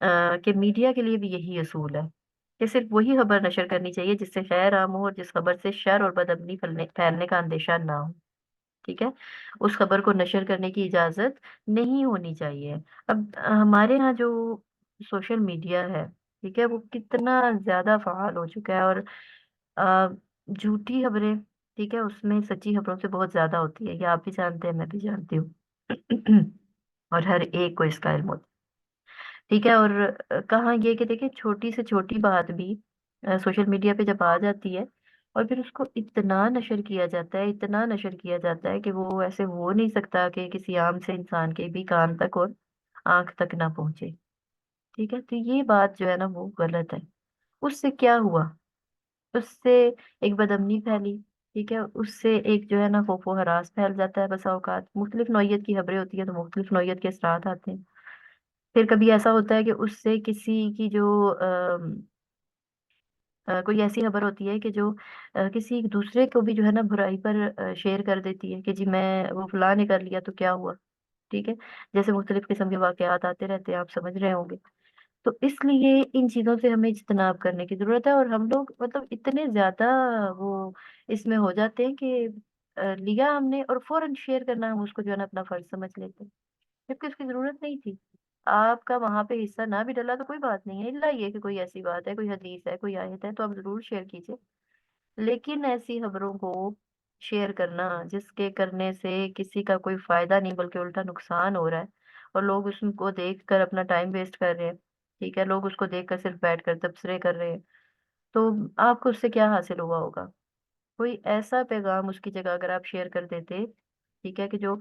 کہ میڈیا کے لیے بھی یہی اصول ہے کہ صرف وہی خبر نشر کرنی چاہیے جس سے خیر عام ہو اور جس خبر سے شر اور بدامنی پھیلنے کا اندیشہ نہ ہو. ٹھیک ہے. اس خبر کو نشر کرنے کی اجازت نہیں ہونی چاہیے. اب ہمارے ہاں جو سوشل میڈیا ہے، ٹھیک ہے، وہ کتنا زیادہ فعال ہو چکا ہے، اور آ، جھوٹی خبریں، ٹھیک ہے، اس میں سچی خبروں سے بہت زیادہ ہوتی ہے. یہ آپ بھی جانتے ہیں، میں بھی جانتی ہوں. اور ہر ایک کو اس کا علم ہوتا ہے. ٹھیک ہے. اور کہاں یہ کہ دیکھیں چھوٹی سے چھوٹی بات بھی سوشل میڈیا پہ جب آ جاتی ہے اور پھر اس کو اتنا نشر کیا جاتا ہے، اتنا نشر کیا جاتا ہے کہ وہ ایسے ہو نہیں سکتا کہ کسی عام سے انسان کے بھی کان تک اور آنکھ تک نہ پہنچے. ٹھیک ہے. تو یہ بات جو ہے نا وہ غلط ہے. اس سے کیا ہوا؟ اس سے ایک بدامنی پھیلی. ٹھیک ہے. اس سے ایک جو ہے نا خوف و ہراس پھیل جاتا ہے. بسا اوقات مختلف نوعیت کی خبریں ہوتی ہیں تو مختلف نوعیت کے اثرات آتے ہیں. پھر کبھی ایسا ہوتا ہے کہ اس سے کسی کی جو کوئی ایسی خبر ہوتی ہے کہ جو کسی دوسرے کو بھی جو ہے نا برائی پر شیئر کر دیتی ہے کہ جی میں وہ فلاں نے کر لیا تو کیا ہوا. ٹھیک ہے. جیسے مختلف قسم کے واقعات آتے رہتے ہیں، آپ سمجھ رہے ہوں گے. تو اس لیے ان چیزوں سے ہمیں اجتناب کرنے کی ضرورت ہے. اور ہم لوگ مطلب اتنے زیادہ وہ اس میں ہو جاتے ہیں کہ لیا ہم نے اور فوراً شیئر کرنا ہم اس کو جو ہے نا اپنا فرض سمجھ لیتے ہیں، جبکہ اس کی ضرورت نہیں تھی. آپ کا وہاں پہ حصہ نہ بھی ڈلا تو کوئی بات نہیں ہے، الا یہ کہ کوئی ایسی بات ہے، کوئی حدیث ہے، کوئی آیت ہے تو آپ ضرور شیئر کیجئے. لیکن ایسی خبروں کو شیئر کرنا جس کے کرنے سے کسی کا کوئی فائدہ نہیں بلکہ الٹا نقصان ہو رہا ہے، اور لوگ اس کو دیکھ کر اپنا ٹائم ویسٹ کر رہے ہیں. ٹھیک ہے. لوگ اس کو دیکھ کر صرف بیٹھ کر تبصرے کر رہے ہیں. تو آپ کو اس سے کیا حاصل ہوا ہوگا؟ کوئی ایسا پیغام اس کی جگہ اگر آپ شیئر کر دیتے، ٹھیک ہے، کہ جو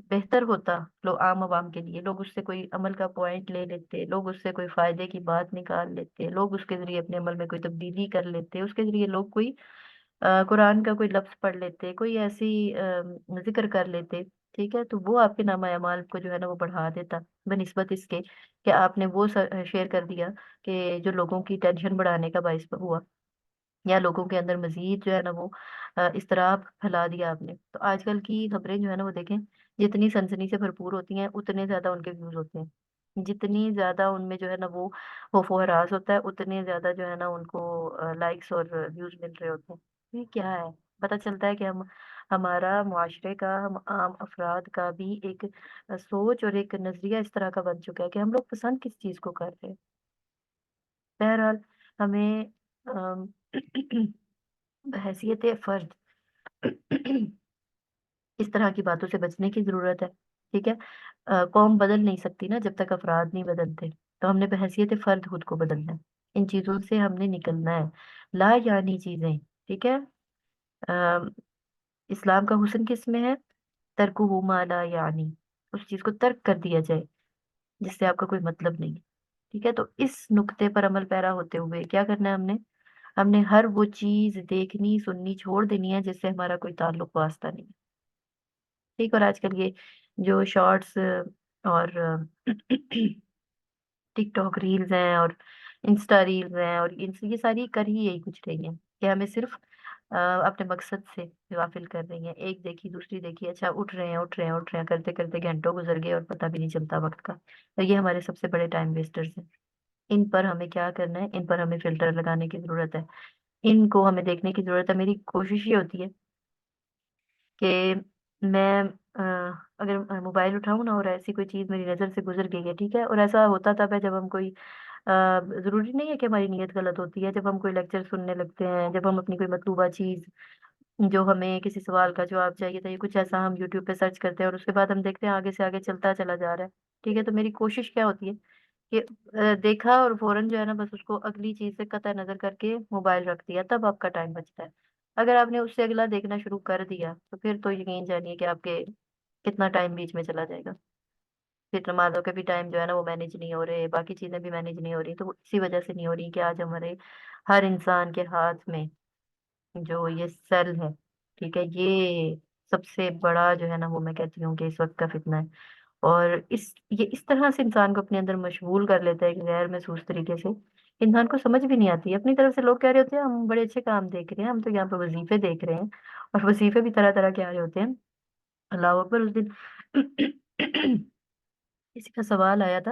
بہتر ہوتا لوگ عام عوام کے لیے، لوگ اس سے کوئی عمل کا پوائنٹ لے لیتے، لوگ اس سے کوئی فائدے کی بات نکال لیتے، لوگ اس کے ذریعے اپنے عمل میں کوئی تبدیلی کر لیتے، اس کے ذریعے لوگ کوئی قرآن کا کوئی لفظ پڑھ لیتے، کوئی ایسی ذکر کر لیتے. ٹھیک ہے. تو وہ آپ کے نامہ اعمال کو جو ہے نا وہ بڑھا دیتا بنسبت اس کے کہ آپ نے وہ شیئر کر دیا کہ جو لوگوں کی ٹینشن بڑھانے کا باعث ہوا، یا لوگوں کے اندر مزید جو ہے نا وہ اضطراب پھیلا دیا آپ نے. تو آج کل کی خبریں جو ہے نا وہ دیکھیں جتنی سنسنی سے بھرپور ہوتی ہیں اتنے زیادہ ان کے ویوز ہوتے ہیں. جتنی زیادہ ان میں جو ہے نا وہ خوف و ہراس ہوتا ہے اتنے زیادہ جو ہے نا ان کو لائکس اور ویوز مل رہے ہوتے ہیں. یہ کیا ہے؟ پتہ چلتا ہے کہ ہمارا معاشرے کا، ہم عام افراد کا بھی ایک سوچ اور ایک نظریہ اس طرح کا بن چکا ہے کہ ہم لوگ پسند کس چیز کو کر رہے ہیں. بہرحال ہمیں ام، بحیثیت فرد اس طرح کی باتوں سے بچنے کی ضرورت ہے. ٹھیک ہے. قوم بدل نہیں سکتی نا جب تک افراد نہیں بدلتے. تو ہم نے بحیثیت فرد خود کو بدلنا ہے. ان چیزوں سے ہم نے نکلنا ہے. لا یعنی چیزیں. ٹھیک ہے. آم، اسلام کا حسن کس میں ہے؟ ترکہ ما لا یعنی، اس چیز کو ترک کر دیا جائے جس سے آپ کا کوئی مطلب نہیں ہے. ٹھیک ہے. تو اس نقطے پر عمل پیرا ہوتے ہوئے کیا کرنا ہے ہم نے ہر وہ چیز دیکھنی سننی چھوڑ دینی ہے جس سے ہمارا کوئی تعلق واسطہ نہیں ہے. ٹھیک. اور آج کل یہ جو شارٹس اور ٹک ٹاک ریلز ہیں اور انسٹا ریلز ہیں اور یہ ساری کر ہی یہی کچھ رہی ہیں کہ ہمیں صرف اپنے مقصد سے غافل کر رہی ہیں. ایک دیکھی دوسری دیکھی، اچھا اٹھ رہے ہیں اٹھ رہے ہیں اٹھ رہے ہیں کرتے کرتے گھنٹوں گزر گئے اور پتہ بھی نہیں چلتا وقت کا. اور یہ ہمارے سب سے بڑے ٹائم ویسٹرز ہیں. ان پر ہمیں کیا کرنا ہے؟ ان پر ہمیں فلٹر لگانے کی ضرورت ہے. ان کو ہمیں دیکھنے کی ضرورت ہے. میری کوشش یہ ہوتی ہے کہ میں اگر موبائل اٹھاؤں نا اور ایسی کوئی چیز میری نظر سے گزر گئی ہے، ٹھیک ہے، اور ایسا ہوتا تب ہے جب ہم کوئی ضروری نہیں ہے کہ ہماری نیت غلط ہوتی ہے، جب ہم کوئی لیکچر سننے لگتے ہیں، جب ہم اپنی کوئی مطلوبہ چیز جو ہمیں کسی سوال کا جواب چاہیے تھا، یہ کچھ ایسا ہم یوٹیوب پہ سرچ کرتے ہیں اور اس کے بعد ہم دیکھتے ہیں آگے سے آگے چلتا چلا جا رہا ہے. ٹھیک ہے. تو میری کوشش کیا ہوتی ہے کہ دیکھا اور فوراً جو ہے نا بس اس کو اگلی چیز سے قطع نظر کر کے موبائل رکھ دیا، تب آپ کا ٹائم بچتا ہے. اگر آپ نے اس سے اگلا دیکھنا شروع کر دیا تو پھر تو یقین جانیے کہ آپ کے کتنا ٹائم بیچ میں چلا جائے گا. پھر نمازوں کے بھی ٹائم جو ہے نا وہ مینیج نہیں ہو رہے، باقی چیزیں بھی مینیج نہیں ہو رہی. تو وہ اسی وجہ سے نہیں ہو رہی کہ آج ہمارے ہر انسان کے ہاتھ میں جو یہ سیل ہے، ٹھیک ہے، یہ سب سے بڑا جو ہے نا وہ میں کہتی ہوں کہ اس وقت کا فتنہ ہے. اور یہ اس طرح سے انسان کو اپنے اندر مشغول کر لیتا ہے کہ غیر محسوس طریقے سے انسان کو سمجھ بھی نہیں آتی. اپنی طرف سے لوگ کہہ رہے ہوتے ہیں ہم بڑے اچھے کام دیکھ رہے ہیں، ہم تو یہاں پہ وظیفے دیکھ رہے ہیں، اور وظیفے بھی طرح طرح کے آ رہے ہوتے ہیں. اللہ اکبر. اس دن کسی کا سوال آیا تھا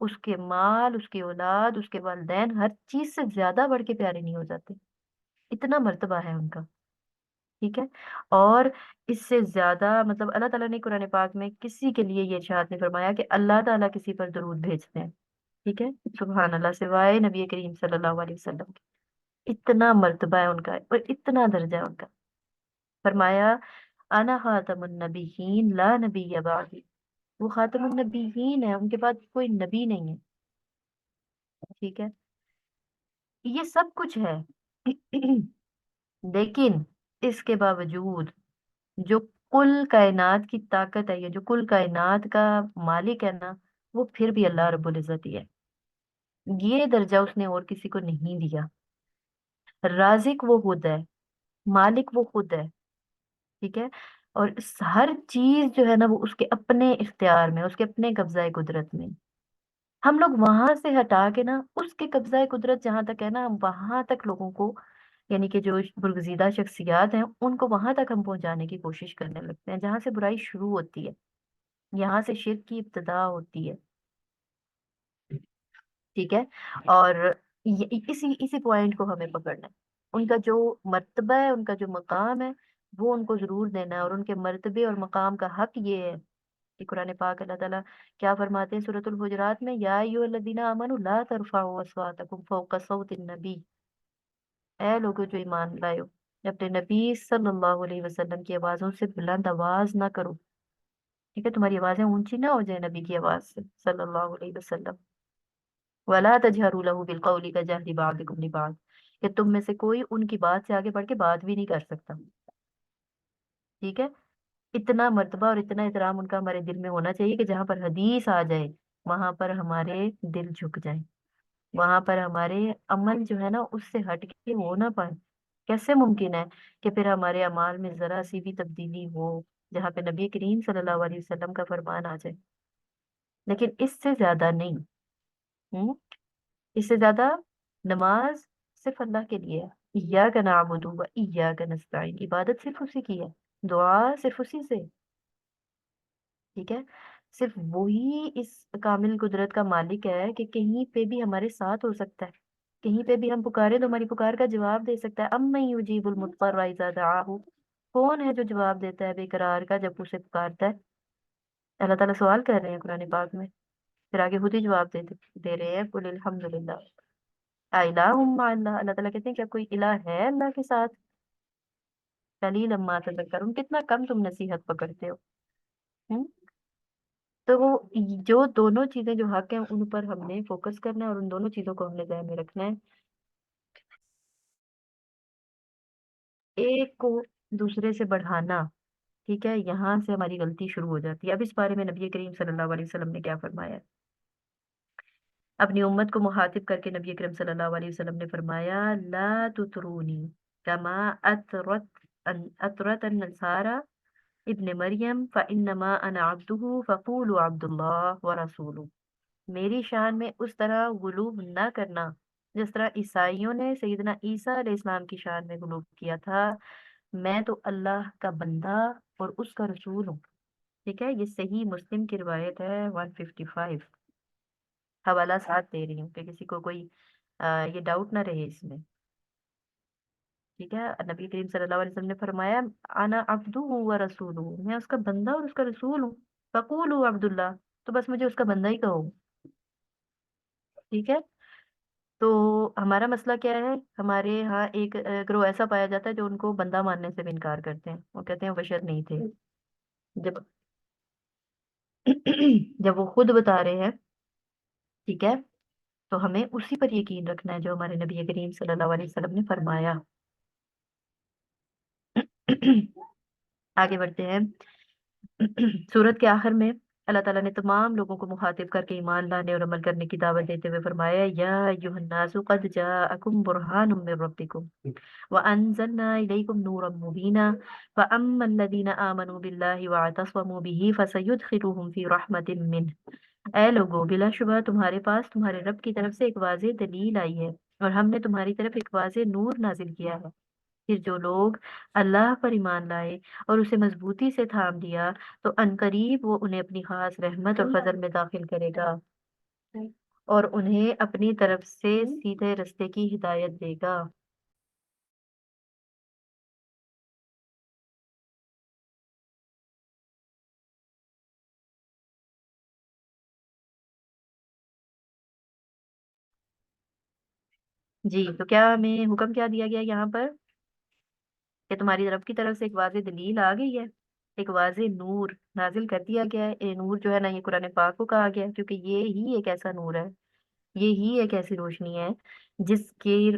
اس کے مال، اس کی اولاد، اس کے والدین ہر چیز سے زیادہ بڑھ کے پیارے نہیں ہو جاتے، اتنا مرتبہ ہے ان کا، ٹھیک ہے؟ اور اس سے زیادہ مطلب اللہ تعالیٰ نے قرآن پاک میں کسی کے لیے یہ ارشاد نے فرمایا کہ اللہ تعالیٰ کسی پر درود بھیجتے ہیں، ٹھیک ہے؟ سبحان اللہ، سوائے نبی کریم صلی اللہ علیہ وسلم کے، اتنا مرتبہ ہے ان کا اور اتنا درجہ ہے ان کا۔ فرمایا انا خاتم النبیین لا نبی بعدی، وہ خاتم النبیین ہے، ان کے بعد کوئی نبی نہیں ہے، ٹھیک ہے؟ یہ سب کچھ ہے لیکن اس کے باوجود جو کل کائنات کی طاقت ہے، یہ جو کل کائنات کا مالک ہے نا، وہ پھر بھی اللہ رب العزت ہی ہے، یہ درجہ اس نے اور کسی کو نہیں دیا۔ رازق وہ خود ہے، مالک وہ خود ہے، ٹھیک ہے؟ اور ہر چیز جو ہے نا وہ اس کے اپنے اختیار میں، اس کے اپنے قبضہ قدرت میں۔ ہم لوگ وہاں سے ہٹا کے نا اس کے قبضہ قدرت جہاں تک ہے نا، ہم وہاں تک لوگوں کو، یعنی کہ جو برگزیدہ شخصیات ہیں ان کو وہاں تک ہم پہنچانے کی کوشش کرنے لگتے ہیں جہاں سے برائی شروع ہوتی ہے، یہاں سے شرک کی ابتدا ہوتی ہے، ٹھیک ہے؟ اور اسی اسی پوائنٹ کو ہمیں پکڑنا ہے، ان کا جو مرتبہ ہے، ان کا جو مقام ہے، وہ ان کو ضرور دینا ہے، اور ان کے مرتبے اور مقام کا حق یہ ہے کہ قرآن پاک اللہ تعالیٰ کیا فرماتے ہیں سورۃ الحجرات میں، یا ایھا الذین آمنوا لا ترفعوا اصواتکم فوق صوت النبی، اے لوگو جو ایمان لائے ہو، اپنے نبی صلی اللہ علیہ وسلم کی آوازوں سے بلند آواز نہ کرو، ٹھیک ہے؟ تمہاری آوازیں اونچی نہ ہو جائے نبی کی آواز سے صلی اللہ علیہ وسلم۔ ولا تجہروا له بالقول كجهر بعضكم لبعض، کہ تم میں سے کوئی ان کی بات سے آگے بڑھ کے بات بھی نہیں کر سکتا، ٹھیک ہے؟ اتنا مرتبہ اور اتنا احترام ان کا ہمارے دل میں ہونا چاہیے کہ جہاں پر حدیث آ جائے وہاں پر ہمارے دل جھک جائیں، وہاں پر ہمارے عمل جو ہے نا اس سے ہٹ کے ہو نہ پائے۔ کیسے ممکن ہے کہ پھر ہمارے اعمال میں ذرا سی بھی تبدیلی ہو جہاں پہ نبی کریم صلی اللہ علیہ وسلم کا فرمان آ جائے؟ لیکن اس سے زیادہ نہیں، ہوں اس سے زیادہ نماز صرف اللہ کے لیے ہے، ایاک نعبد و ایاک نستعین، عبادت صرف اسی کی ہے، دعا صرف اسی سے، ٹھیک ہے؟ صرف وہی اس کامل قدرت کا مالک ہے کہ کہیں پہ بھی ہمارے ساتھ ہو سکتا ہے، کہیں پہ بھی ہم پکارے تو ہماری پکار کا جواب دے سکتا ہے، امن یجیب المضطر اذا دعاہ، کون ہے جو جواب دیتا ہے بے قرار کا جب اسے پکارتا ہے؟ اللہ تعالیٰ سوال کر رہے ہیں قرآن پاک میں، پھر آگے خود ہی جواب دے رہے ہیں، قل الحمدللہ الہ مع اللہ، اللہ تعالیٰ کہتے ہیں کیا کوئی الہ ہے اللہ کے ساتھ؟ قلیلا ما تذکرون، کتنا کم تم نصیحت پکڑتے ہو، ہوں؟ تو وہ جو دونوں چیزیں جو حق ہیں ان پر ہم نے فوکس کرنا ہے، اور ان دونوں چیزوں کو ہم نے ذہن میں رکھنا ہے، ایک کو دوسرے سے بڑھانا، ٹھیک ہے؟ یہاں سے ہماری غلطی شروع ہو جاتی ہے۔ اب اس بارے میں نبی کریم صلی اللہ علیہ وسلم نے کیا فرمایا ہے؟ اپنی امت کو مخاطب کر کے نبی کریم صلی اللہ علیہ وسلم نے فرمایا، لا تطرونی کما اطرت النصارى ابن مریم فانما انا عبدہ فقولوا عبد اللہ ورسولہ، میری شان میں اس طرح غلوب نہ کرنا جس طرح عیسائیوں نے سیدنا عیسیٰ علیہ السلام کی شان میں غلوب کیا تھا، میں تو اللہ کا بندہ اور اس کا رسول ہوں، ٹھیک ہے؟ یہ صحیح مسلم کی روایت ہے 155، حوالہ ساتھ دے رہی ہوں کہ کسی کو کوئی یہ ڈاؤٹ نہ رہے اس میں، ٹھیک ہے؟ نبی کریم صلی اللہ علیہ وسلم نے فرمایا انا عبدہ و رسولہ، میں اس کا بندہ اور اس کا رسول ہوں، فقولوا عبد اللہ، تو بس مجھے اس کا بندہ ہی کہو، ٹھیک ہے؟ تو ہمارا مسئلہ کیا ہے؟ ہمارے ہاں ایک گروہ ایسا پایا جاتا ہے جو ان کو بندہ ماننے سے بھی انکار کرتے ہیں، وہ کہتے ہیں وہ بشر نہیں تھے، جب جب وہ خود بتا رہے ہیں، ٹھیک ہے؟ تو ہمیں اسی پر یقین رکھنا ہے جو ہمارے نبی کریم صلی اللہ علیہ وسلم نے فرمایا۔ آگے بڑھتے ہیں، سورت کے آخر میں اللہ تعالیٰ نے تمام لوگوں کو مخاطب کر کے ایمان لانے اور عمل کرنے کی دعوت دیتے ہوئے فرمایا، یا ایھا الناس قد جاءکم برہان من ربکم وانزلنا الیکم نورا مبینا فاما الذین آمنوا باللہ واعتصموا بہ فسیدخلوہم فی رحمت منہ، اے لوگو بلا شبہ تمہارے پاس تمہارے رب کی طرف سے ایک واضح دلیل آئی ہے، اور ہم نے تمہاری طرف ایک واضح نور نازل کیا ہے، پھر جو لوگ اللہ پر ایمان لائے اور اسے مضبوطی سے تھام دیا تو عنقریب وہ انہیں اپنی خاص رحمت اور فضل میں داخل کرے گا۔ اور انہیں اپنی طرف سے سیدھے رستے کی ہدایت دے گا۔ جی تو کیا ہمیں حکم کیا دیا گیا یہاں پر کہ تمہاری طرف سے ایک واضح دلیل آ گئی ہے، ایک واضح نور نازل کر دیا گیا ہے۔ یہ نور جو ہے نا، یہ قرآن پاک کو کہا گیا ہے، کیونکہ یہ ہی ایک ایسا نور ہے، یہی ایک ایسی روشنی ہے جس کی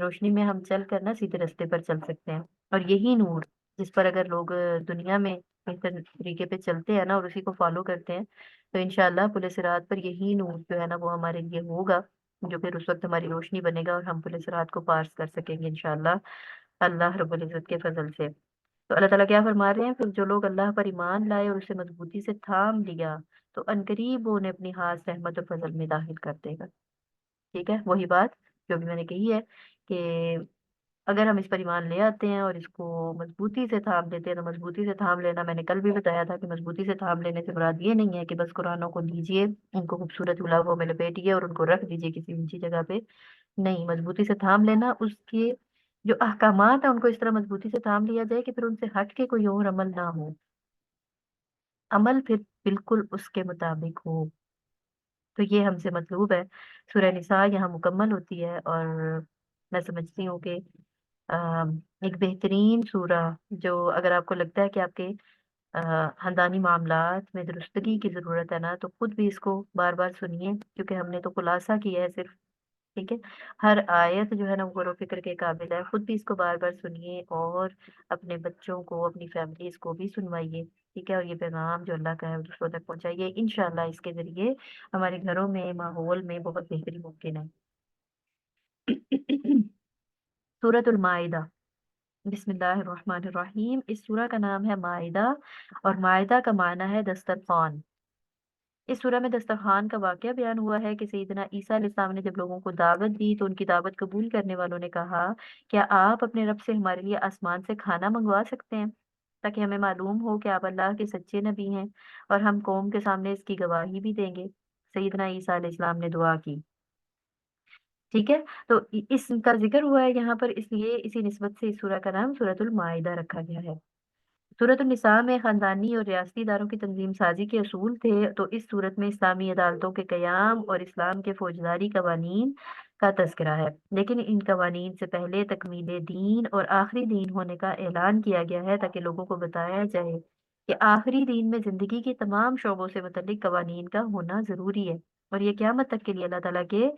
روشنی میں ہم چل کر نا سیدھے راستے پر چل سکتے ہیں۔ اور یہی نور جس پر اگر لوگ دنیا میں بہتر طریقے پہ چلتے ہیں نا اور اسی کو فالو کرتے ہیں، تو انشاءاللہ پل صراط پر یہی نور جو ہے نا وہ ہمارے لیے ہوگا، جو پھر اس وقت ہماری روشنی بنے گا اور ہم پل صراط کو پار کر سکیں گے انشاءاللہ اللہ رب العزت کے فضل سے۔ تو اللہ تعالیٰ کیا فرما رہے ہیں، پھر جو لوگ اللہ پر ایمان لائے اور اسے مضبوطی سے تھام لیا تو عنقریب وہ انہیں اپنی ہاتھ سے رحمت و فضل میں داخل کر دے گا۔ ٹھیک ہے، وہی بات جو بھی میں نے کہی ہے کہ اگر ہم اس پر ایمان لے آتے ہیں اور اس کو مضبوطی سے تھام لیتے ہیں، تو مضبوطی سے تھام لینا میں نے کل بھی بتایا تھا کہ مضبوطی سے تھام لینے سے مراد یہ نہیں ہے کہ بس قرآنوں کو لیجئے، ان کو خوبصورت غلافوں میں لپیٹیے اور ان کو رکھ دیجئے کسی اونچی جگہ پہ۔ نہیں، مضبوطی سے تھام لینا اس کے جو احکامات ہیں ان کو اس طرح مضبوطی سے تھام لیا جائے کہ پھر ان سے ہٹ کے کوئی اور عمل نہ ہو، عمل پھر بالکل اس کے مطابق ہو۔ تو یہ ہم سے مطلوب ہے۔ سورہ نساء یہاں مکمل ہوتی ہے، اور میں سمجھتی ہوں کہ ایک بہترین سورہ، جو اگر آپ کو لگتا ہے کہ آپ کے خاندانی معاملات میں درستگی کی ضرورت ہے نا، تو خود بھی اس کو بار بار سنیے، کیونکہ ہم نے تو خلاصہ کیا ہے صرف۔ ٹھیک ہے، ہر آیت جو ہے نا وہ غور و فکر کے قابل ہے، خود بھی اس کو بار بار سنیے اور اپنے بچوں کو، اپنی فیملیز کو بھی سنوائیے۔ ٹھیک ہے، اور یہ پیغام جو اللہ کا ہے وہ دوسروں تک پہنچائیے، انشاءاللہ اس کے ذریعے ہمارے گھروں میں، ماحول میں بہت بہتری ممکن ہے۔ سورۃ المائدہ، بسم اللہ الرحمن الرحیم۔ اس سورہ کا نام ہے مائدہ، اور مائدہ کا معنی ہے دسترخوان۔ اس سورہ میں دسترخوان کا واقعہ بیان ہوا ہے کہ سیدنا عیسیٰ علیہ السلام نے جب لوگوں کو دعوت دی تو ان کی دعوت قبول کرنے والوں نے کہا، کیا آپ اپنے رب سے ہمارے لیے آسمان سے کھانا منگوا سکتے ہیں تاکہ ہمیں معلوم ہو کہ آپ اللہ کے سچے نبی ہیں، اور ہم قوم کے سامنے اس کی گواہی بھی دیں گے۔ سیدنا عیسیٰ علیہ السلام نے دعا کی۔ ٹھیک ہے، تو اس کا ذکر ہوا ہے یہاں پر، اس لیے اسی نسبت سے اس سورہ کا نام سورۃ المائدہ رکھا گیا ہے۔ سورۃ النساء میں خاندانی اور ریاستی اداروں کی تنظیم سازی کے اصول تھے، تو اس صورت میں اسلامی عدالتوں کے قیام اور اسلام کے فوجداری قوانین کا تذکرہ ہے، لیکن ان قوانین سے پہلے تکمیل دین اور آخری دین ہونے کا اعلان کیا گیا ہے، تاکہ لوگوں کو بتایا جائے کہ آخری دین میں زندگی کے تمام شعبوں سے متعلق قوانین کا ہونا ضروری ہے، اور یہ قیامت تک کے لیے اللہ تعالیٰ کے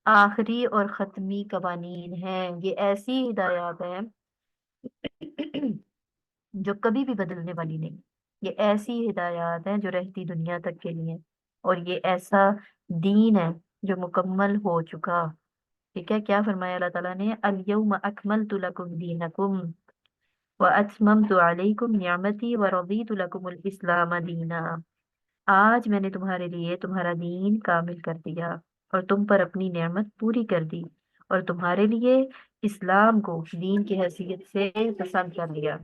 آخری اور ختمی قوانین ہیں۔ یہ ایسی ہدایات ہیں جو کبھی بھی بدلنے والی نہیں، یہ ایسی ہدایات ہیں جو رہتی دنیا تک کے لیے، اور یہ ایسا دین ہے جو مکمل ہو چکا۔ ٹھیک ہے، کیا فرمایا اللہ تعالیٰ نے، الیوم اکملت لکم دینکم واتممت علیکم نعمتی ورضیت لکم الاسلام دینا۔ آج میں نے تمہارے لیے تمہارا دین کامل کر دیا اور تم پر اپنی نعمت پوری کر دی، اور تمہارے لیے اسلام کو دین کی حیثیت سے پسند کر لیا۔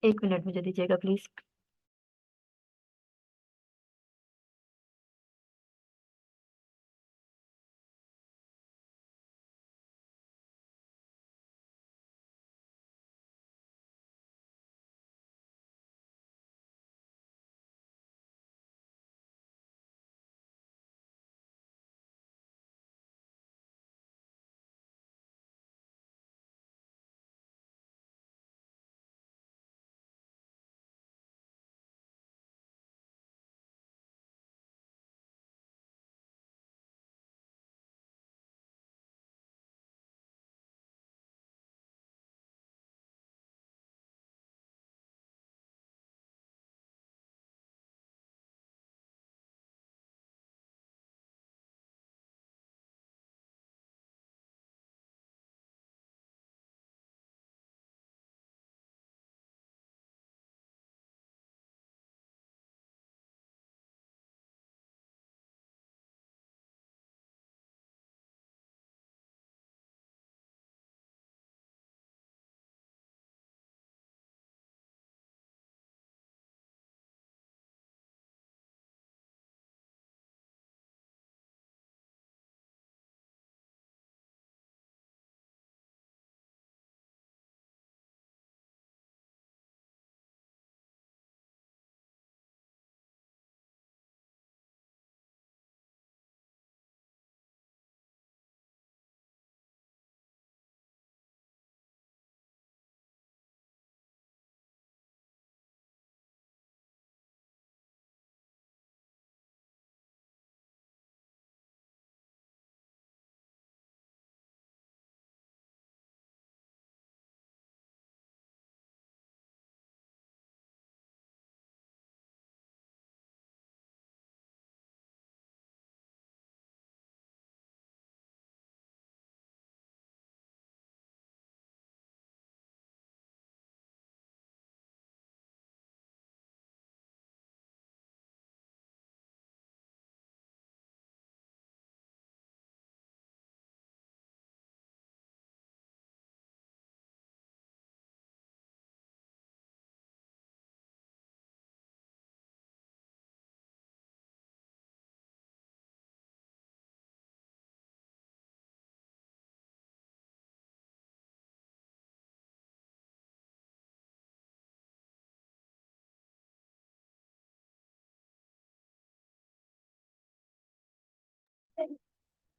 ایک منٹ مجھے دیجیے گا پلیز۔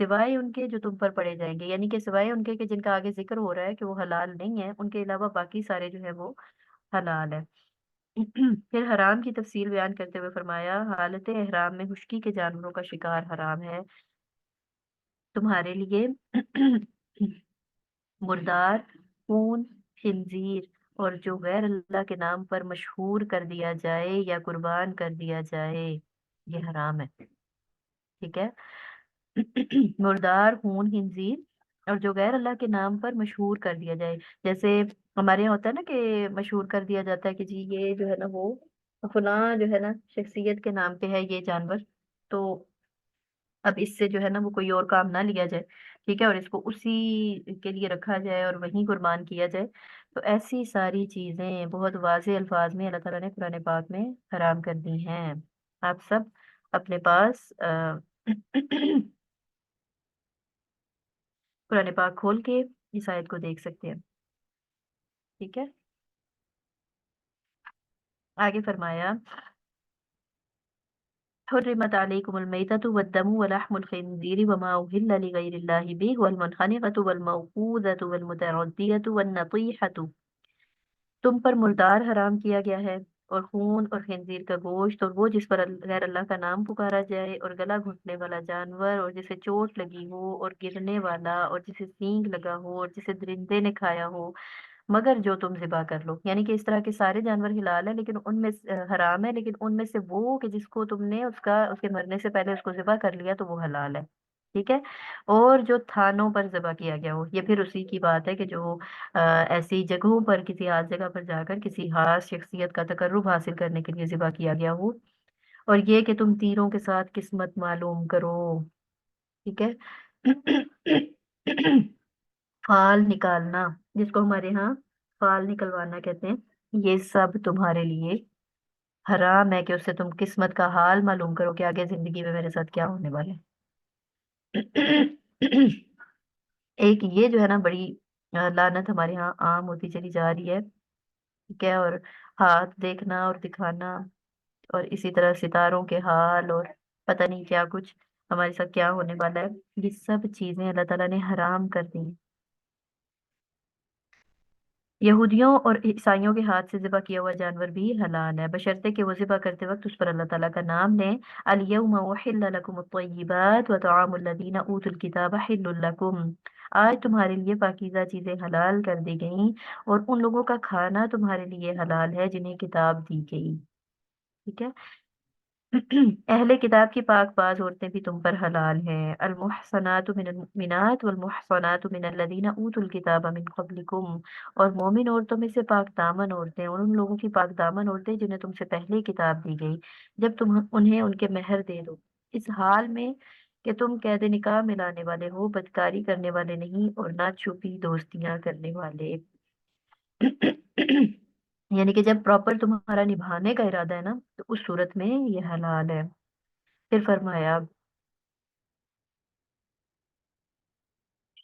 سوائے ان کے جو تم پر پڑے جائیں گے، یعنی کہ سوائے ان کے کہ جن کا آگے ذکر ہو رہا ہے کہ وہ حلال نہیں ہے، ان کے علاوہ باقی سارے جو ہے وہ حلال ہے۔ پھر حرام کی تفصیل بیان کرتے ہوئے فرمایا، حالت احرام میں خشکی کے جانوروں کا شکار حرام ہے تمہارے لیے۔ مردار، خون، خنزیر اور جو غیر اللہ کے نام پر مشہور کر دیا جائے یا قربان کر دیا جائے، یہ حرام ہے، ٹھیک ہے۔ مردار، خون، خنزیر اور جو غیر اللہ کے نام پر مشہور کر دیا جائے، جیسے ہمارے یہاں ہوتا ہے نا کہ مشہور کر دیا جاتا ہے کہ جی یہ جو ہے نا وہ فلاں جو ہے نا شخصیت کے نام پہ ہے یہ جانور، تو اب اس سے جو ہے نا وہ کوئی اور کام نہ لیا جائے، ٹھیک ہے، اور اس کو اسی کے لیے رکھا جائے اور وہیں قربان کیا جائے۔ تو ایسی ساری چیزیں بہت واضح الفاظ میں اللہ تعالیٰ نے قرآن پاک میں حرام کر دی ہیں۔ آپ سب اپنے پاس قرآن پاک کھول کے اس آیت کو دیکھ سکتے ہیں، ٹھیک ہے۔ آگے فرمایا، حرمت علیکم المیتۃ والدم ولحم الخنزیر وما أهل لغیر اللہ به والمنخنقۃ والموقوذۃ والمتردیۃ والنطیحۃ، تم پر مردار حرام کیا گیا ہے، اور خون اور خنزیر کا گوشت، اور وہ جس پر غیر اللہ کا نام پکارا جائے، اور گلا گھونٹنے والا جانور، اور جسے چوٹ لگی ہو اور گرنے والا، اور جسے سینگ لگا ہو اور جسے درندے نے کھایا ہو، مگر جو تم ذبح کر لو، یعنی کہ اس طرح کے سارے جانور حلال ہیں لیکن ان میں حرام ہے، لیکن ان میں سے وہ کہ جس کو تم نے اس کے مرنے سے پہلے اس کو ذبح کر لیا تو وہ حلال ہے، ٹھیک ہے۔ اور جو تھانوں پر ذبح کیا گیا ہو، یہ پھر اسی کی بات ہے کہ جو ایسی جگہوں پر کسی خاص جگہ پر جا کر کسی خاص شخصیت کا تقرب حاصل کرنے کے لیے ذبح کیا گیا ہو، اور یہ کہ تم تیروں کے ساتھ قسمت معلوم کرو، ٹھیک ہے۔ فال نکالنا، جس کو ہمارے ہاں فال نکلوانا کہتے ہیں، یہ سب تمہارے لیے حرام ہے کہ اس سے تم قسمت کا حال معلوم کرو کہ آگے زندگی میں میرے ساتھ کیا ہونے والے ہے۔ ایک یہ جو ہے نا بڑی لعنت ہمارے یہاں عام ہوتی چلی جا رہی ہے، ٹھیک ہے، اور ہاتھ دیکھنا اور دکھانا، اور اسی طرح ستاروں کے حال اور پتہ نہیں کیا کچھ ہمارے ساتھ کیا ہونے والا ہے، یہ سب چیزیں اللہ تعالیٰ نے حرام کر دی ہیں۔ یہودیوں اور عیسائیوں کے ہاتھ سے ذبح کیا ہوا جانور بھی حلال ہے، بشرطے کہ وہ ذبح کرتے وقت اس پر اللہ تعالیٰ کا نام لیں۔ الیوم احل لکم الطیبات وطعام الذین اوتوا الکتاب حل لکم، آج تمہارے لیے پاکیزہ چیزیں حلال کر دی گئیں اور ان لوگوں کا کھانا تمہارے لیے حلال ہے جنہیں کتاب دی گئی، ٹھیک ہے۔ اہل کتاب کی پاک باز عورتیں بھی تم پر حلال ہیں، المحصنات من المؤمنات والمحصنات من الذین اوتوا الکتاب من قبلکم، اور مومن عورتوں میں سے پاک دامن عورتیں اور ان لوگوں کی پاک دامن عورتیں جنہیں تم سے پہلے کتاب دی گئی، جب تم انہیں ان کے مہر دے دو، اس حال میں کہ تم قید نکاح ملانے والے ہو، بدکاری کرنے والے نہیں اور نہ چھپی دوستیاں کرنے والے۔ یعنی کہ جب پراپر تمہارا نبھانے کا ارادہ ہے نا تو اس صورت میں یہ حلال ہے۔ پھر فرمایا،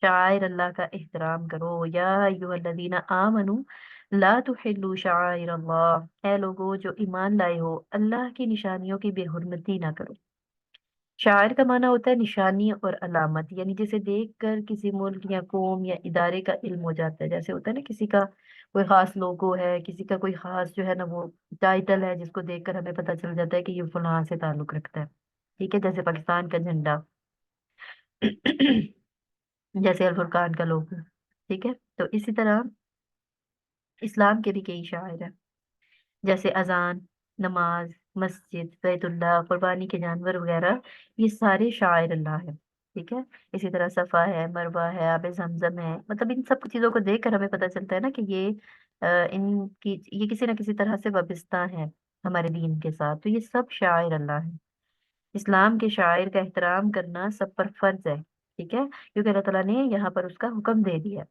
شاعر اللہ کا احترام کرو، یا ایھا الذین آمنوا لا تحلوا شعائر اللہ، اے لوگو جو ایمان لائے ہو اللہ کی نشانیوں کی بے حرمتی نہ کرو۔ شاعر کا معنی ہوتا ہے نشانی اور علامت، یعنی جسے دیکھ کر کسی ملک یا قوم یا ادارے کا علم ہو جاتا ہے، جیسے ہوتا ہے نا کسی کا کوئی خاص لوگو ہے، کسی کا کوئی خاص جو ہے نا وہ ٹائٹل ہے جس کو دیکھ کر ہمیں پتہ چل جاتا ہے کہ یہ فلاں سے تعلق رکھتا ہے، ٹھیک ہے، جیسے پاکستان کا جھنڈا، جیسے الفرقان کا لوگو، ٹھیک ہے۔ تو اسی طرح اسلام کے بھی کئی شاعر ہیں، جیسے اذان، نماز، مسجد، بیت اللہ، قربانی کے جانور وغیرہ، یہ سارے شاعر اللہ ہیں، ٹھیک ہے۔ اسی طرح صفا ہے، مروہ ہے، آب زمزم ہے، مطلب ان سب چیزوں کو دیکھ کر ہمیں پتہ چلتا ہے نا کہ یہ کسی نہ کسی طرح سے وابستہ ہیں ہمارے دین کے ساتھ، تو یہ سب شاعر اللہ ہیں۔ اسلام کے شاعر کا احترام کرنا سب پر فرض ہے، ٹھیک ہے، کیونکہ اللہ تعالیٰ نے یہاں پر اس کا حکم دے دیا۔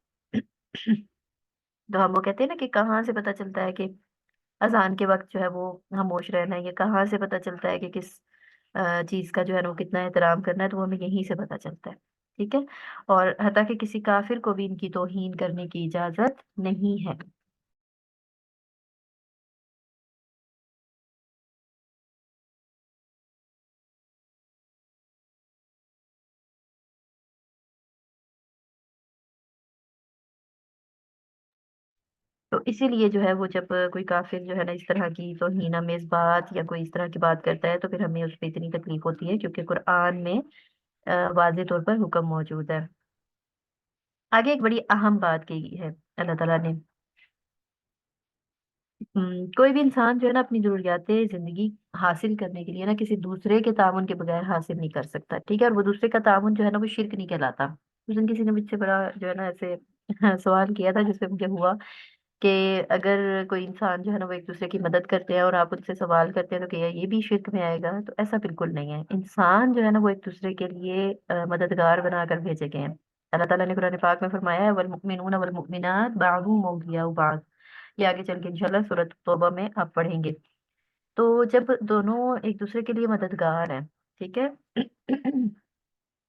تو ہم وہ کہتے ہیں نا کہ کہاں سے پتہ چلتا ہے کہ اذان کے وقت جو ہے وہ خاموش رہنا ہے، یہ کہاں سے پتہ چلتا ہے کہ کس چیز کا جو ہے نا وہ کتنا احترام کرنا ہے، تو وہ ہمیں یہیں سے پتہ چلتا ہے، ٹھیک ہے۔ اور حتیٰ کہ کسی کافر کو بھی ان کی توہین کرنے کی اجازت نہیں ہے۔ تو اسی لیے جو ہے وہ جب کوئی کافر جو ہے نا اس طرح کی توہین آمیز بات یا کوئی اس طرح کی بات کرتا ہے تو پھر ہمیں اس پہ اتنی تکلیف ہوتی ہے، کیونکہ قرآن میں واضح طور پر حکم موجود ہے۔ آگے ایک بڑی اہم بات کی ہے اللہ تعالیٰ نے، کوئی بھی انسان جو ہے نا اپنی ضروریات زندگی حاصل کرنے کے لیے نا کسی دوسرے کے تعاون کے بغیر حاصل نہیں کر سکتا، ٹھیک ہے؟ اور وہ دوسرے کا تعاون جو ہے نا وہ شرک نہیں کہلاتا۔ اس دن کسی نے مجھ سے بڑا جو ہے نا ایسے سوال کیا تھا، جس پہ مجھے ہوا کہ اگر کوئی انسان جو ہے نا وہ ایک دوسرے کی مدد کرتے ہیں اور آپ ان سے سوال کرتے ہیں تو کیا یہ بھی شرک میں آئے گا؟ تو ایسا بالکل نہیں ہے۔ انسان جو ہے نا وہ ایک دوسرے کے لیے مددگار بنا کر بھیجے گئے ہیں۔ اللہ تعالیٰ نے قرآن پاک میں فرمایا ہے والمؤمنون والمؤمنات بعضهم اولیاء بعض، یہ آگے چل کے انشاءاللہ سورۃ توبہ میں آپ پڑھیں گے۔ تو جب دونوں ایک دوسرے کے لیے مددگار ہیں، ٹھیک ہے،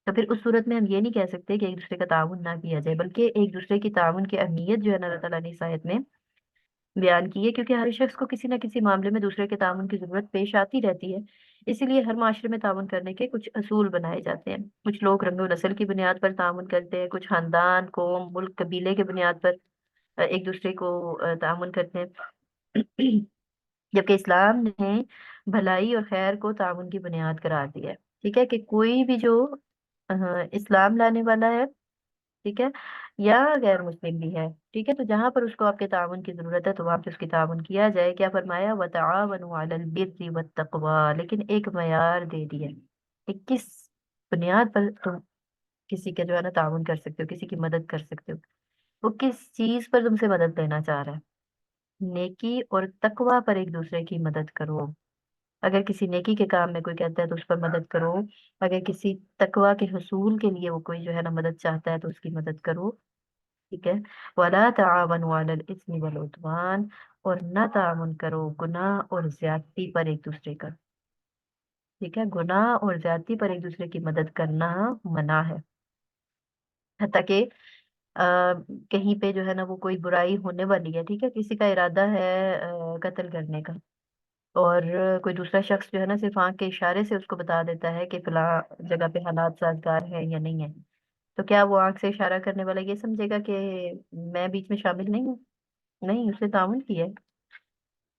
تو پھر اس صورت میں ہم یہ نہیں کہہ سکتے کہ ایک دوسرے کا تعاون نہ کیا جائے، بلکہ ایک دوسرے کی تعاون کی اہمیت جو ہے نا اللہ تعالیٰ نے اس آیت میں بیان کی ہے، کیونکہ ہر شخص کو کسی نہ کسی معاملے میں دوسرے کے تعاون کی ضرورت پیش آتی رہتی ہے۔ اسی لیے ہر معاشرے میں تعاون کرنے کے کچھ اصول بنائے جاتے ہیں۔ کچھ لوگ رنگ و نسل کی بنیاد پر تعاون کرتے ہیں، کچھ خاندان، قوم، ملک، قبیلے کی بنیاد پر ایک دوسرے کو تعاون کرتے ہیں، جبکہ اسلام نے بھلائی اور خیر کو تعاون کی بنیاد قرار دیا ہے، ٹھیک ہے؟ کہ کوئی بھی جو اسلام لانے والا ہے، ٹھیک ہے، یا غیر مسلم بھی ہے، ٹھیک ہے، تو جہاں پر اس کو آپ کے تعاون کی ضرورت ہے تو وہاں پہ اس کی تعاون کیا جائے۔ کیا فرمایا؟ وَتَعَاوَنُوا عَلَى الْبِرِّ وَالتَّقْوَىٰ، لیکن ایک معیار دے دیا کہ کس بنیاد پر تم کسی کے جو ہے نا تعاون کر سکتے ہو، کسی کی مدد کر سکتے ہو۔ وہ کس چیز پر تم سے مدد لینا چاہ رہا ہے؟ نیکی اور تقوی پر ایک دوسرے کی مدد کرو۔ اگر کسی نیکی کے کام میں کوئی کہتا ہے تو اس پر مدد کرو، اگر کسی تقوی کے حصول کے لیے وہ کوئی جو ہے نا مدد چاہتا ہے تو اس کی مدد کرو، ٹھیک ہے؟ وَلَا تَعَاوَنُوا عَلَى الْإِثْمِ وَالْعُدْوَانِ، اور نہ تعاون کرو گناہ اور زیادتی پر ایک دوسرے کا، ٹھیک ہے؟ گناہ اور زیادتی پر ایک دوسرے کی مدد کرنا منع ہے۔ حتیٰ کہ آ، کہیں پہ جو ہے نا وہ کوئی برائی ہونے والی ہے، ٹھیک ہے، کسی کا ارادہ ہے قتل کرنے کا، اور کوئی دوسرا شخص جو ہے نا صرف آنکھ کے اشارے سے اس کو بتا دیتا ہے کہ فلاں جگہ پہ حالات سازگار ہے یا نہیں ہے، تو کیا وہ آنکھ سے اشارہ کرنے والا یہ سمجھے گا کہ میں بیچ میں شامل نہیں ہوں؟ نہیں، اس نے تعاون کیا ہے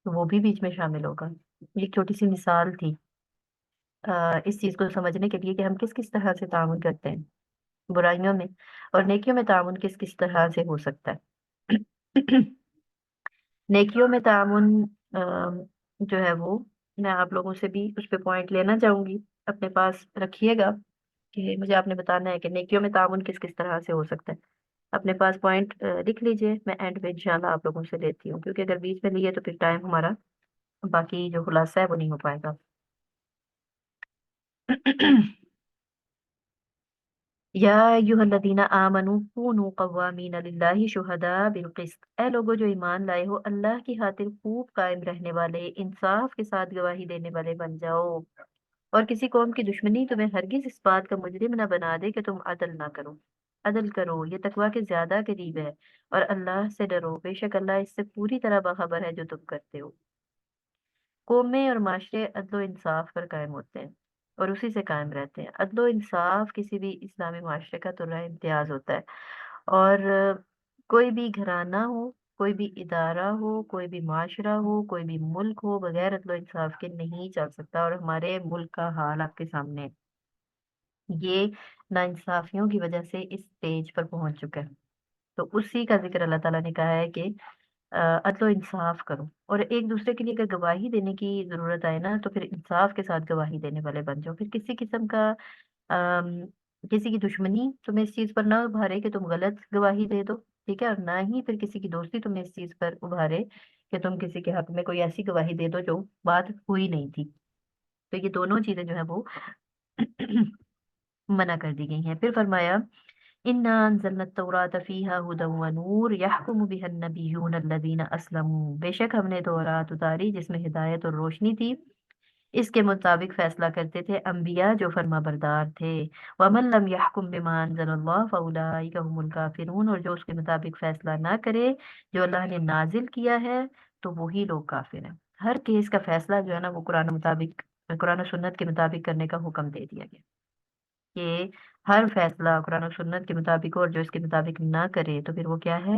تو وہ بھی بیچ میں شامل ہوگا۔ یہ ایک چھوٹی سی مثال تھی اس چیز کو سمجھنے کے لیے کہ ہم کس کس طرح سے تعاون کرتے ہیں برائیوں میں، اور نیکیوں میں تعاون کس کس طرح سے ہو سکتا ہے۔ نیکیوں میں تعاون جو ہے وہ میں آپ لوگوں سے بھی اس پہ پوائنٹ لینا چاہوں گی، اپنے پاس رکھیے گا کہ مجھے آپ نے بتانا ہے کہ نیکیوں میں تعاون کس کس طرح سے ہو سکتا ہے۔ اپنے پاس پوائنٹ لکھ لیجئے، میں اینڈ پہ انشاءاللہ آپ لوگوں سے لیتی ہوں، کیونکہ اگر بیچ میں لیے تو پھر ٹائم ہمارا باقی جو خلاصہ ہے وہ نہیں ہو پائے گا۔ یا ایھا الذین آمنوا کونوا قوامین للہ شہداء بالقسط، اے لوگوں جو ایمان لائے ہو اللہ کی خاطر خوب قائم رہنے والے، انصاف کے ساتھ گواہی دینے والے بن جاؤ، اور کسی قوم کی دشمنی تمہیں ہرگز اس بات کا مجرم نہ بنا دے کہ تم عدل نہ کرو۔ عدل کرو، یہ تقوی کے زیادہ قریب ہے، اور اللہ سے ڈرو، بے شک اللہ اس سے پوری طرح باخبر ہے جو تم کرتے ہو۔ قومیں اور معاشرے عدل و انصاف پر قائم ہوتے ہیں اور اسی سے قائم رہتے ہیں۔ عدل و انصاف کسی بھی اسلامی معاشرے کا تو رائے امتیاز ہوتا ہے، اور کوئی بھی گھرانہ ہو، کوئی بھی ادارہ ہو، کوئی بھی معاشرہ ہو، کوئی بھی ملک ہو، بغیر عدل و انصاف کے نہیں چل سکتا، اور ہمارے ملک کا حال آپ کے سامنے ہے۔ یہ ناانصافیوں کی وجہ سے اس سٹیج پر پہنچ چکا ہے، تو اسی کا ذکر اللہ تعالیٰ نے کہا ہے کہ عدل و انصاف کرو، اور ایک دوسرے کے لیے اگر گواہی دینے کی ضرورت آئے نا تو پھر انصاف کے ساتھ گواہی دینے والے بن جاؤ۔ پھر کسی قسم کا آم، کسی کی دشمنی تمہیں اس چیز پر نہ ابھارے کہ تم غلط گواہی دے دو، ٹھیک ہے، اور نہ ہی پھر کسی کی دوستی تمہیں اس چیز پر ابھارے کہ تم کسی کے حق میں کوئی ایسی گواہی دے دو جو بات ہوئی نہیں تھی۔ تو یہ دونوں چیزیں جو ہے وہ منع کر دی گئی ہیں۔ پھر فرمایا انا انزلنا التوراۃ فیہا ھدی ونور یحکم بها النبیون الذین اسلموا، بے شک ہم نے تورات اتاری جس میں ہدایت اور روشنی تھی، اس کے مطابق فیصلہ کرتے تھے انبیاء جو فرما بردار تھے۔ ومن لم يحکم بما انزل اللہ فاولئک هم الکافرون، اور جو اس کے مطابق فیصلہ نہ کرے جو اللہ نے نازل کیا ہے تو وہی لوگ کافر ہیں۔ ہر کیس کا فیصلہ جو ہے نا وہ قرآن و سنت کے مطابق کرنے کا حکم دے دیا گیا کہ ہر فیصلہ قرآن و سنت کے مطابق ہو، اور جو اس کے مطابق نہ کرے تو پھر وہ کیا ہے؟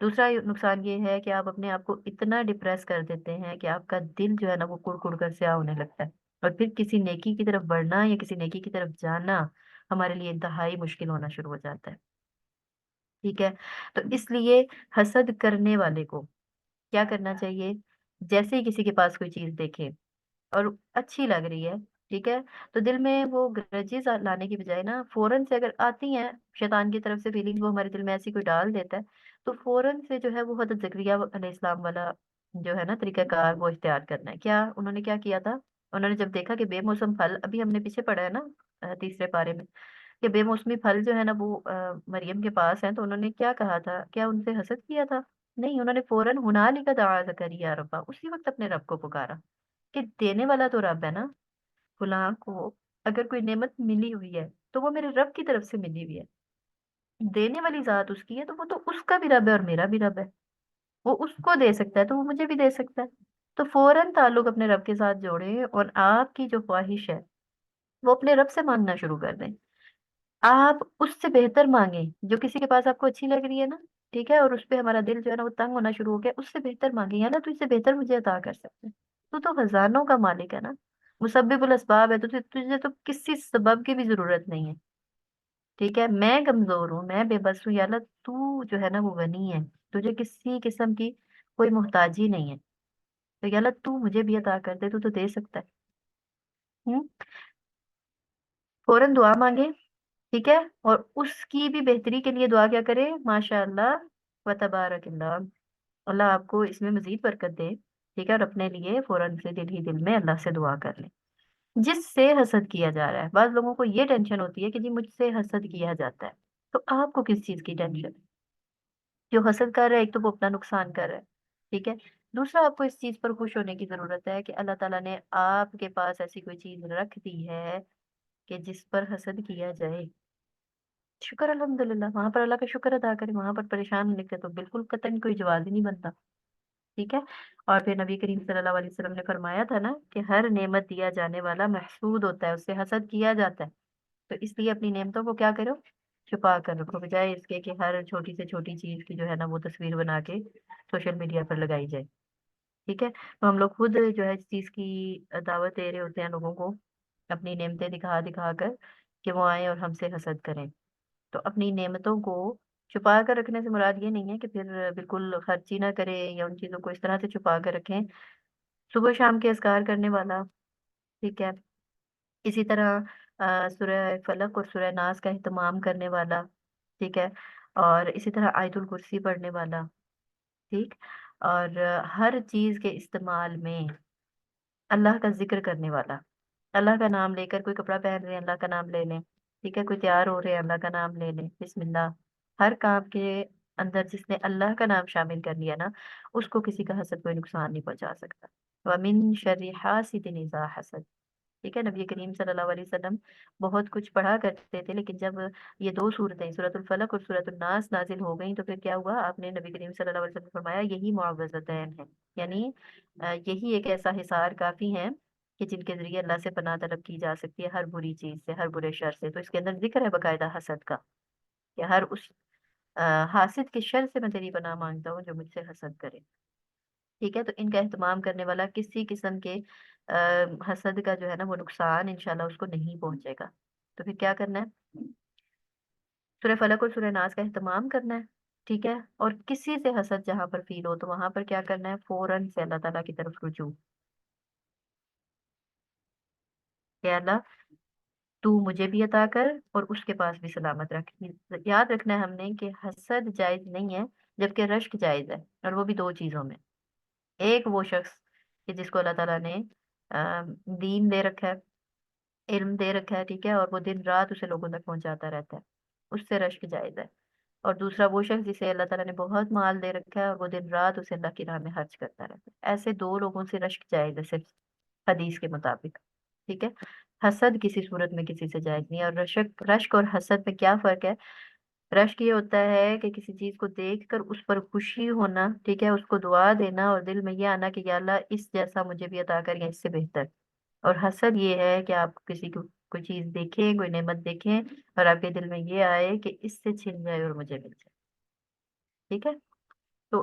دوسرا نقصان یہ ہے کہ آپ اپنے آپ کو اتنا ڈپریس کر دیتے ہیں کہ آپ کا دل جو ہے نا وہ کڑ کڑ کر سیاہ ہونے لگتا ہے، اور پھر کسی نیکی کی طرف بڑھنا یا کسی نیکی کی طرف جانا ہمارے لیے انتہائی مشکل ہونا شروع ہو جاتا ہے، ٹھیک ہے؟ تو اس لیے حسد کرنے والے کو کیا کرنا چاہیے؟ جیسے ہی کسی کے پاس کوئی چیز دیکھے اور اچھی لگ رہی ہے، ٹھیک ہے، تو دل میں وہ گرجز لانے کی بجائے نا فوراً سے اگر آتی ہیں شیطان کی طرف سے فیلنگ، وہ ہمارے دل میں ایسی کوئی ڈال دیتا ہے، تو فوراً سے جو ہے وہ حضرت زکریا علیہ السلام والا جو ہے نا طریقہ کار وہ اختیار کرنا ہے۔ کیا انہوں نے کیا کیا تھا؟ انہوں نے جب دیکھا کہ بے موسم پھل، ابھی ہم نے پیچھے پڑھا ہے نا تیسرے پارے میں، کہ بے موسمی پھل جو ہے نا وہ مریم کے پاس ہیں، تو انہوں نے کیا کہا تھا؟ کیا ان سے حسد کیا تھا؟ نہیں، انہوں نے فوراً ہنالک دعا زکریا ربا، اسی وقت اپنے رب کو پکارا کہ دینے والا تو رب ہے نا، فلاں کو اگر کوئی نعمت ملی ہوئی ہے تو وہ میرے رب کی طرف سے ملی ہوئی ہے، دینے والی ذات اس کی ہے، تو وہ تو اس کا بھی رب ہے اور میرا بھی رب ہے، وہ اس کو دے سکتا ہے تو وہ مجھے بھی دے سکتا ہے، تو فوراً تعلق اپنے رب کے ساتھ جوڑیں اور آپ کی جو خواہش ہے وہ اپنے رب سے مانگنا شروع کر دیں۔ آپ اس سے بہتر مانگیں، جو کسی کے پاس آپ کو اچھی لگ رہی ہے نا، ٹھیک ہے، اور اس پہ ہمارا دل جو ہے نا وہ تنگ ہونا شروع ہو گیا، اس سے بہتر مانگیں، یا نا تو اس سے بہتر مجھے عطا کر سکتے ہیں، تو خزانوں کا مالک ہے نا، مسبب الاسباب ہے، تو تجھے تو کسی سبب کی بھی ضرورت نہیں ہے، ٹھیک ہے، میں کمزور ہوں، میں بے بس ہوں، یا اللہ تو جو ہے نا وہ غنی ہے، تجھے کسی قسم کی کوئی محتاجی نہیں ہے، تو یا اللہ تو مجھے بھی عطا کر دے، تو دے سکتا ہے۔ ہوں، فوراً دعا مانگے، ٹھیک ہے، اور اس کی بھی بہتری کے لیے دعا کیا کرے؟ ماشاء اللہ و تبارک اللہ، اللہ آپ کو اس میں مزید برکت دے، ٹھیک ہے، اور اپنے لیے فوراً سے دل ہی دل میں اللہ سے دعا کر لیں۔ جس سے حسد کیا جا رہا ہے، بعض لوگوں کو یہ ٹینشن ہوتی ہے کہ جی مجھ سے حسد کیا جاتا ہے، تو آپ کو کس چیز کی ٹینشن ہے؟ جو حسد کر رہا ہے ایک تو وہ اپنا نقصان کر رہا ہے، ٹھیک ہے، دوسرا آپ کو اس چیز پر خوش ہونے کی ضرورت ہے کہ اللہ تعالیٰ نے آپ کے پاس ایسی کوئی چیز رکھ دی ہے کہ جس پر حسد کیا جائے، شکر الحمدللہ، وہاں پر اللہ کا شکر ادا کریں، وہاں پر پریشان ہونے کا تو بالکل قطعاً کوئی جواز ہی نہیں بنتا، ٹھیک ہے۔ اور پھر نبی کریم صلی اللہ علیہ وسلم نے فرمایا تھا نا کہ ہر نعمت دیا جانے والا محسود ہوتا ہے، اس سے حسد کیا جاتا ہے، تو اس لیے اپنی نعمتوں کو کیا کرو؟ چھپا کر رکھو، بجائے اس کے کہ ہر چھوٹی سے چھوٹی چیز کی جو ہے نا وہ تصویر بنا کے سوشل میڈیا پر لگائی جائے، ٹھیک ہے، تو ہم لوگ خود جو ہے اس چیز کی دعوت دے رہے ہوتے ہیں لوگوں کو، اپنی نعمتیں دکھا دکھا کر کہ وہ آئیں اور ہم سے حسد کریں، تو اپنی نعمتوں کو چھپا کر رکھنے سے مراد یہ نہیں ہے کہ پھر بالکل خرچ ہی نہ کرے یا ان چیزوں کو اس طرح سے چھپا کر رکھیں، صبح شام کے اذکار کرنے والا، ٹھیک ہے، اسی طرح سورہ فلق اور سورہ ناس کا اہتمام کرنے والا، ٹھیک ہے، اور اسی طرح آیت الکرسی پڑھنے والا، ٹھیک، اور ہر چیز کے استعمال میں اللہ کا ذکر کرنے والا، اللہ کا نام لے کر، کوئی کپڑا پہن رہے ہیں اللہ کا نام لے لیں، ٹھیک ہے، کوئی تیار ہو رہے ہیں اللہ کا نام لے لیں، بسم اللہ، ہر کام کے اندر جس نے اللہ کا نام شامل کر لیا نا اس کو کسی کا حسد کوئی نقصان نہیں پہنچا سکتا۔ وَمِن شَرِّ حَاسِدٍ إِذَا حَسَدَ، ٹھیک ہے، نبی کریم صلی اللہ علیہ وسلم بہت کچھ پڑھا کرتے تھے، لیکن جب یہ دو صورتیں سورۃ الفلق اور سورۃ الناس نازل ہو گئیں تو پھر کیا ہوا؟ آپ نے نبی کریم صلی اللہ علیہ وسلم نے فرمایا یہی معوذتین ہیں، یعنی یہی ایک ایسا حصار کافی ہے کہ جن کے ذریعے اللہ سے پناہ طلب کی جا سکتی ہے ہر بری چیز سے، ہر برے شر سے، تو اس کے اندر ذکر ہے باقاعدہ حسد کا کہ ہر اس حاسد کے شر سے میں تیری پناہ مانگتا ہوں جو مجھ سے حسد کرے، ٹھیک ہے، تو ان کا اہتمام کرنے والا کسی قسم کے حسد کا جو ہے نا وہ نقصان انشاءاللہ اس کو نہیں پہنچے گا، تو پھر کیا کرنا ہے؟ سورہ فلق اور سورہ ناس کا اہتمام کرنا ہے، ٹھیک ہے، اور کسی سے حسد جہاں پر فیل ہو تو وہاں پر کیا کرنا ہے؟ فوراً سے اللہ تعالیٰ کی طرف رجوع، کہ اللہ تو مجھے بھی عطا کر اور اس کے پاس بھی سلامت رکھ۔ یاد رکھنا ہے ہم نے کہ حسد جائز نہیں ہے جبکہ رشک جائز ہے، اور وہ بھی دو چیزوں میں، ایک وہ شخص کہ جس کو اللہ تعالیٰ نے دین دے رکھا ہے، علم دے رکھا ہے، ٹھیک ہے، اور وہ دن رات اسے لوگوں تک پہنچاتا رہتا ہے، اس سے رشک جائز ہے، اور دوسرا وہ شخص جسے اللہ تعالیٰ نے بہت مال دے رکھا ہے اور وہ دن رات اسے اللہ کی راہ میں خرچ کرتا رہتا ہے، ایسے دو لوگوں سے رشک جائز ہے صرف حدیث کے مطابق، ٹھیک ہے، حسد کسی صورت میں کسی سے جائز نہیں ہے۔ اور رشک اور حسد میں کیا فرق ہے؟ رشک یہ ہوتا ہے کہ کسی چیز کو دیکھ کر اس پر خوشی ہونا، ٹھیک ہے، اس کو دعا دینا اور دل میں یہ آنا کہ یا اللہ اس جیسا مجھے بھی عطا کر یا اس سے بہتر، اور حسد یہ ہے کہ آپ کسی کو کوئی چیز دیکھیں، کوئی نعمت دیکھیں اور آپ کے دل میں یہ آئے کہ اس سے چھن جائے اور مجھے مل جائے، ٹھیک ہے، تو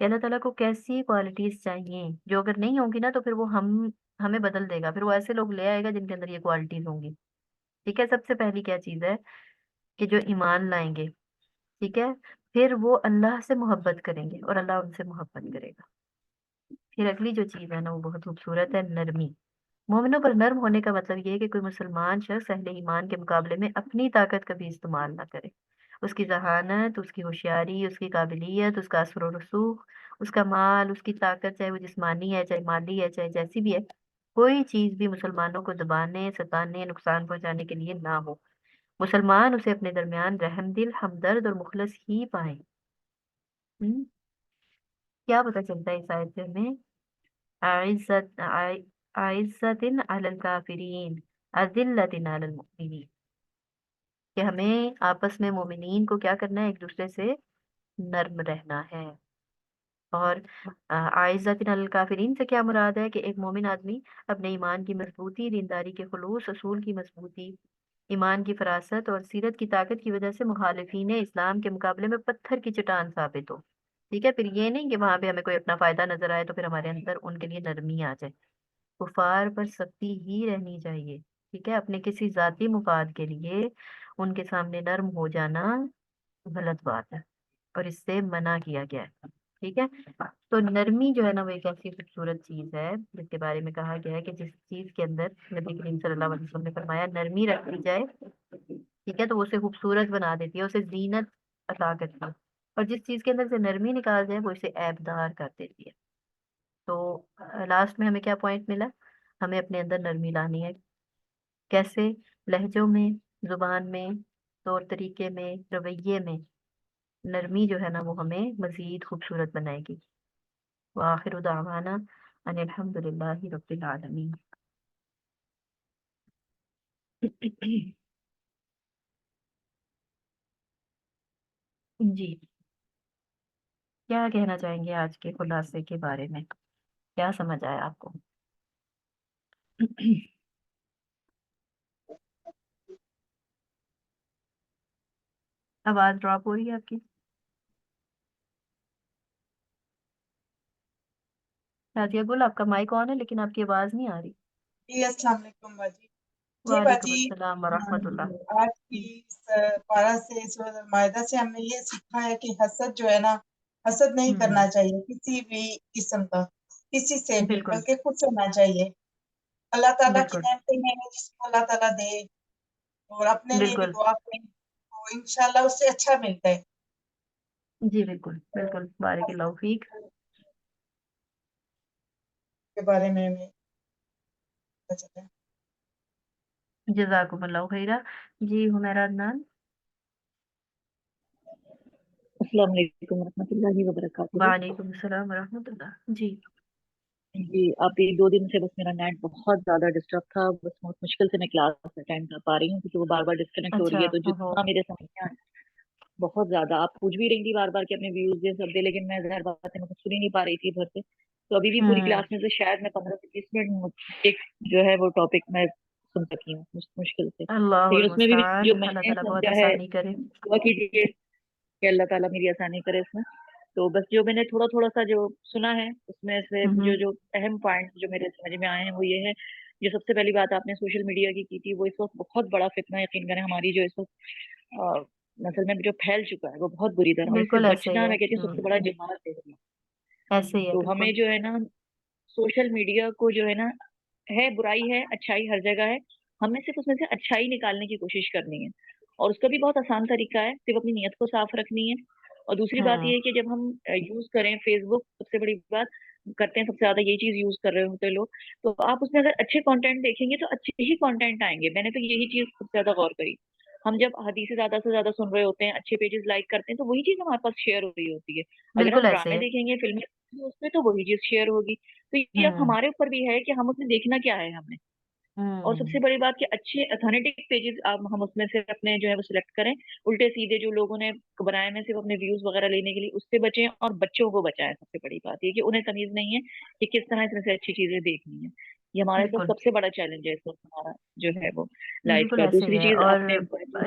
کہ اللہ تعالیٰ کو کیسی کوالٹیز چاہیے جو اگر نہیں ہوگی نا تو پھر وہ ہمیں بدل دے گا، پھر وہ ایسے لوگ لے آئے گا جن کے اندر یہ کوالٹیز ہوں گی. ٹھیک ہے، سب سے پہلی کیا چیز ہے کہ جو ایمان لائیں گے، ٹھیک ہے، پھر وہ اللہ سے محبت کریں گے اور اللہ ان سے محبت کرے گا. پھر اگلی جو چیز ہے نا وہ بہت خوبصورت ہے، نرمی. مومنوں پر نرم ہونے کا مطلب یہ ہے کہ کوئی مسلمان شخص اہل ایمان کے مقابلے میں اپنی طاقت کا بھی استعمال نہ کرے. اس کی ذہانت، اس کی ہوشیاری، اس کی قابلیت، اس کا اثر و رسوخ، اس کا مال، اس کی طاقت، چاہے وہ جسمانی ہے، چاہے مالی ہے، چاہے جیسی بھی ہے، کوئی چیز بھی مسلمانوں کو دبانے، ستانے، نقصان پہنچانے کے لیے نہ ہو. مسلمان اسے اپنے درمیان رحم دل، ہمدرد اور مخلص ہی پائیں. ہم؟ کیا پتہ چلتا ہے اس آیت سے ہمیں؟ عزت عزت علی الکافرین اذلت علی المؤمنین، کہ ہمیں آپس میں مومنین کو کیا کرنا ہے، ایک دوسرے سے نرم رہنا ہے. اور عزت علی الکافرین سے کیا مراد ہے کہ ایک مومن آدمی اپنے ایمان کی مضبوطی، دینداری کے خلوص، اصول کی مضبوطی، ایمان کی فراست اور سیرت کی طاقت کی وجہ سے مخالفین اسلام کے مقابلے میں پتھر کی چٹان ثابت ہو. ٹھیک ہے، پھر یہ نہیں کہ وہاں پہ ہمیں کوئی اپنا فائدہ نظر آئے تو پھر ہمارے اندر ان کے لیے نرمی آ جائے. کفار پر سختی ہی رہنی چاہیے. ٹھیک ہے، اپنے کسی ذاتی مفاد کے لیے ان کے سامنے نرم ہو جانا غلط بات ہے اور اس سے منع کیا گیا ہے. ٹھیک ہے، تو نرمی جو ہے نا وہ ایک ایسی خوبصورت چیز ہے جس کے بارے میں کہا گیا ہے کہ جس چیز کے اندر نبی کریم صلی اللہ علیہ وسلم نے فرمایا نرمی رکھ دی جائے، ٹھیک ہے، تو وہ اسے خوبصورت بنا دیتی ہے، اسے زینت عطا کرتی ہے. اور جس چیز کے اندر سے نرمی نکال جائے وہ اسے عیب دار کر دیتی ہے. تو لاسٹ میں ہمیں کیا پوائنٹ ملا؟ ہمیں اپنے اندر نرمی لانی ہے. کیسے؟ لہجوں میں، زبان میں، طور طریقے میں، رویے میں. نرمی جو ہے نا وہ ہمیں مزید خوبصورت بنائے گی. وآخر دعوانا ان الحمد للہ رب العالمین. جی، کیا کہنا چاہیں گے آج کے خلاصے کے بارے میں؟ کیا سمجھ آیا آپ کو؟ آواز ڈراپ ہو رہی ہے آپ کی. شادیہ گل، آپ کا مائک آن ہے لیکن آپ کی آواز نہیں آ رہی. جی السلام علیکم باجی. جی وعلیکم باجی، السلام ورحمۃ اللہ. آج کی اس پارہ سے سورۃ المائدہ سے ہم نے یہ سیکھا ہے کہ حسد جو ہے نا، حسد نہیں کرنا چاہیے کسی بھی قسم کا، کسی سے بھی، بالکل بلکہ خود سے ہونا چاہیے. اللہ تعالیٰ کی بالکل نعمتیں ہیں جس کو اللہ تعالیٰ دے، اور اپنے لیے بھی بالکل. دعا کریں تو انشاءاللہ اس سے اچھا ملتا ہے. جی بالکل بالکل، بارک اللہ فیک. کے بارے میں ہمیں پتہ چلا ہے. جزاکم اللہ خیرہ. جی حمیرہ عدنان. السلام علیکم ورحمۃ اللہ وبرکاتہ. وعلیکم السلام ورحمۃ اللہ. جی جی آپ ایک دو دن سے بس میرا نیٹ بہت زیادہ ڈسٹرب تھا، بس بہت مشکل سے میں کلاس اٹینڈ کر پا رہی ہوں کیونکہ وہ بار بار ڈسکنیکٹ ہو رہی اچھا. ہے. تو ہو جتنا میرے سمجھ میں آیا بہت زیادہ آپ پوچھ بھی رہی تھی بار بار کہ اپنے ویوز دے سب دے، لیکن میں ظاہر بات ہے میں کچھ سن ہی نہیں پا رہی تھی ادھر سے. تو ابھی بھی پوری کلاس میں سے شاید میں 15 سے 20 منٹ ایک جو ہے وہ ٹاپک میں سن سکی ہوں مشکل سے. اللہ لیکن اس میں بھی المستعان. جو میں اللہ نے تعالیٰ بہت سمجھا ہے آسانی کرے. دعا کیجیے کہ اللہ تعالیٰ میری آسانی کرے اس میں. تو بس جو میں نے تھوڑا تھوڑا سا جو سنا ہے اس میں سے جو اہم پوائنٹ جو میرے سمجھ میں آئے ہیں وہ یہ ہے. جو سب سے پہلی بات آپ نے سوشل میڈیا کی تھی، وہ اس وقت بہت بڑا فتنہ یقین کریں ہماری جو اس وقت نسل میں جو پھیل چکا ہے وہ بہت بری طرح، اور اس سے بالکل ایسے ہی بچنا ہے. میں کہتی ہوں سب سے بڑا جہاد ہے. ایسے ہی ہے تو ہمیں بالکل. جو ہے نا سوشل میڈیا کو جو ہے نا، ہے برائی ہے اچھائی ہر جگہ ہے، ہمیں صرف اس میں سے اچھائی نکالنے کی کوشش کرنی ہے. اور اس کا بھی بہت آسان طریقہ ہے، صرف اپنی نیت کو صاف رکھنی ہے. اور دوسری بات یہ ہے کہ جب ہم یوز کریں فیس بک، سب سے بڑی بات کرتے ہیں سب سے زیادہ یہی چیز یوز کر رہے ہوتے ہیں لوگ، تو آپ اس میں اگر اچھے کانٹینٹ دیکھیں گے تو اچھے ہی کانٹینٹ آئیں گے. میں نے تو یہی چیز سب سے زیادہ غور کری. ہم جب حدیث زیادہ سے زیادہ سن رہے ہوتے ہیں، اچھے پیجز لائک کرتے ہیں، تو وہی چیز ہمارے پاس شیئر ہو رہی ہوتی ہے. اگر بالکل ہم ایسے ڈرامے ہے. دیکھیں گے، فلمیں اس میں، تو وہی چیز شیئر ہوگی. تو یہ اب ہمارے اوپر بھی ہے کہ ہم اس میں دیکھنا کیا ہے ہم نے. اور سب سے بڑی بات کہ اچھے اتھینٹک پیجز ہم اس میں سے اپنے جو ہے وہ سلیکٹ کریں. الٹے سیدھے جو لوگوں نے بنائے میں صرف اپنے ویوز وغیرہ لینے کے لیے، اس سے بچیں اور بچوں کو بچائیں. سب سے بڑی بات یہ کہ انہیں تمیز نہیں ہے کہ کس طرح اس میں سے اچھی چیزیں دیکھنی ہے. یہ ہمارے بالکل سب سے بڑا چیلنج ہے اس وقت ہمارا جو ہے وہ لائف بالکل کا. ایسے ہی دوسری ہے. چیز اور آپ نے